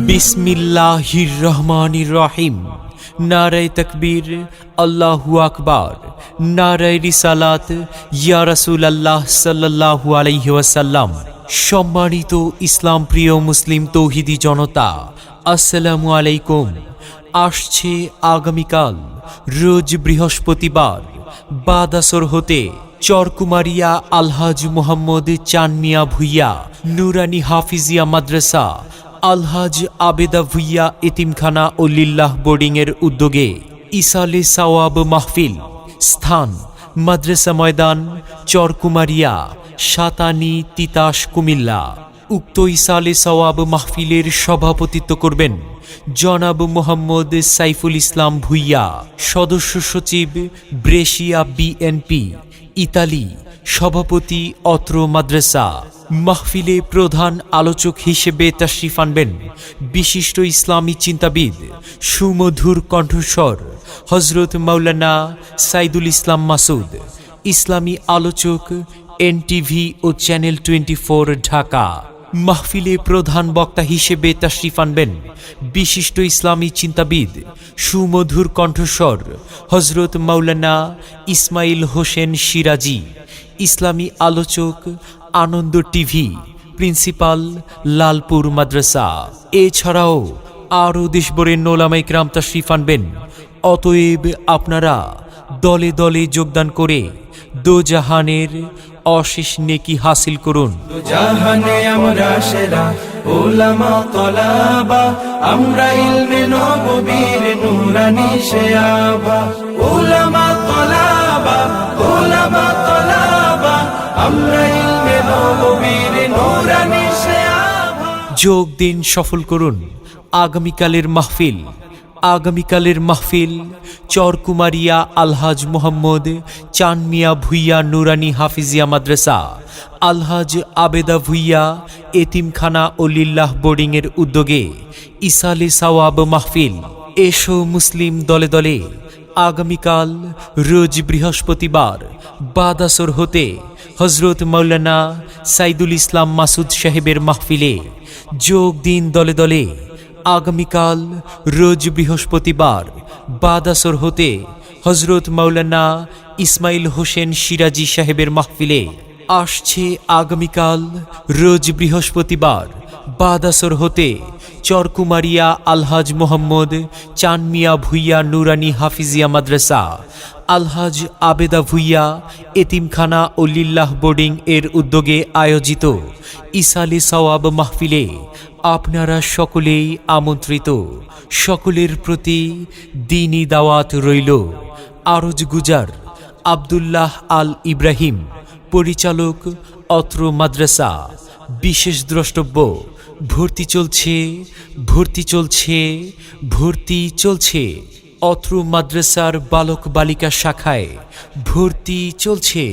বিসমিল্লাহির রহমানির রহিম। নারায়ে তাকবীর, আল্লাহু আকবার। নারায়ে রিসালাত, ইয়া রাসূলুল্লাহ সাল্লাল্লাহু আলাইহি ওয়াসাল্লাম। সম্মানিত ইসলাম প্রিয় মুসলিম তৌহিদি জনতা, আসসালামু আলাইকুম। আসছে আগামীকাল রোজ বৃহস্পতিবার বাদ আসর হতে চরকুমারিয়া আলহাজ মোহাম্মদ চান মিয়া ভুইয়া নুরানি হাফিজিয়া মাদ্রাসা আলহাজ আবেদা ভুইয়া এতিমখানা ও লিল্লাহ বোর্ডিংয়ের উদ্যোগে ইসালে সাওয়াব মাহফিল। স্থান মাদ্রাসা ময়দান, চরকুমারিয়া, সাতানি, তিতাস, কুমিল্লা। উক্ত ইসালে সাওয়াব মাহফিলের সভাপতিত্ব করবেন জনাব মোহাম্মদ সাইফুল ইসলাম ভুইয়া, সদস্য সচিব, ব্রেশিয়া বিএনপি, ইতালি। সভাপতি অত্র মাদ্রাসা। মাহফিলে প্রধান আলোচক হিসেবে তাশরিফ আনবেন বিশিষ্ট ইসলামী চিন্তাবিদ, সুমধুর কণ্ঠস্বর হজরত মাওলানা সাইদুল ইসলাম মাসুদ। ইসলামী আলোচক এনটিভি ও চ্যানেল 24 ঢাকা। মাহফিলে প্রধান বক্তা হিসেবে তাশরিফ আনবেন বিশিষ্ট ইসলামী চিন্তাবিদ, সুমধুর কণ্ঠস্বর হজরত মাওলানা ইসমাইল হোসেন সিরাজি। ইসলামী আলোচক আনন্দ টিভি, প্রিন্সিপাল, লালপুর মাদ্রাসা। এছাড়াও আরও দেশবরেণ্য ওলামায়ে কেরাম তাশরিফ আনবেন। অতএব আপনারা দলে দলে যোগদান করে দোজাহানের অশেষ নেকি হাসিল করুন। জাহানে আমরা সেরা উলামা তলাবা, আমরা ইলমে নববীর নূরানি শেয়াবা। উলামা তলাবা, উলামা তলাবা, আমরা ইলমে নববীর নূরানি শেয়াবা। যোগ দিন, সফল করুন আগামীকালের মাহফিল। আগামীকালের মাহফিল চরকুমারিয়া আলহাজ মোহাম্মদ চান মিয়া ভুইয়া নুরানি হাফিজিয়া মাদ্রাসা আলহাজ আবেদা ভুইয়া এতিমখানা ও লিল্লাহ বোর্ডিংয়ের উদ্যোগে ইসালে সাওয়াব মাহফিল। এসো মুসলিম দলে দলে আগামীকাল রোজ বৃহস্পতিবার বাদ আসর হতে হজরত মাওলানা সাইদুল ইসলাম মাসুদ সাহেবের মাহফিলে যোগ দিন দলে দলে। আগামীকাল রোজ বৃহস্পতিবার বাদ আসর হতে হজরত মাওলানা ইসমাইল হোসেন সিরাজি সাহেবের মাহফিলে। আসছে আগামীকাল রোজ বৃহস্পতিবার বাদ আসর হতে চরকুমারিয়া আলহাজ মোহাম্মদ চান মিয়া ভুইয়া নুরানি হাফিজিয়া মাদ্রাসা আলহাজ আবেদা ভুইয়া এতিমখানা ও লিল্লাহ বোর্ডিং এর উদ্যোগে আয়োজিত ইসালে সাওয়াব মাহফিলে আপনারা সকলেই আমন্ত্রিত। সকলের প্রতি দ্বীনি দাওয়াত রইল। আরজ গুজার আব্দুল্লাহ আল ইব্রাহিম, পরিচালক অত্র মাদ্রাসা। বিশেষ দ্রষ্টব্য, ভর্তি চলছে, ভর্তি চলছে, ভর্তি চলছে। অত্র মাদ্রাসার বালক বালিকা শাখায় ভর্তি চলছে।